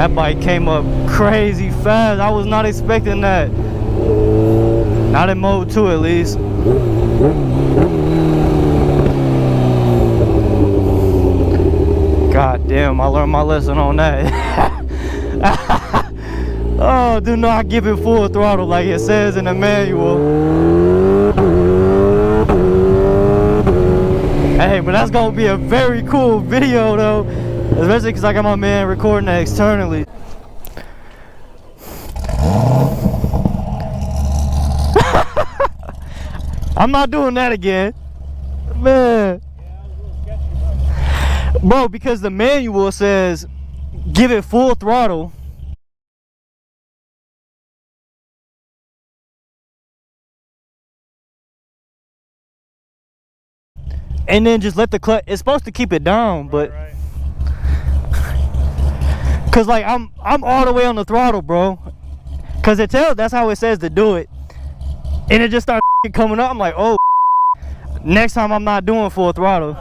That bike came up crazy fast. I was not expecting that. Not in mode 2 at least. God damn, I learned my lesson on that. Oh, do not give it full throttle like it says in the manual. Hey, but that's gonna be a very cool video though, especially because I got my man recording that externally. I'm not doing that again, man. Bro, because the manual says give it full throttle. And then just let the clutch. It's supposed to keep it down, but right. Cause like I'm all the way on the throttle, bro. Cause it tells, that's how it says to do it. And it just starts coming up. I'm like, oh, next time I'm not doing full throttle.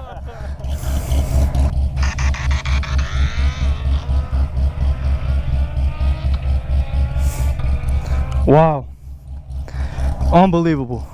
Wow. Unbelievable.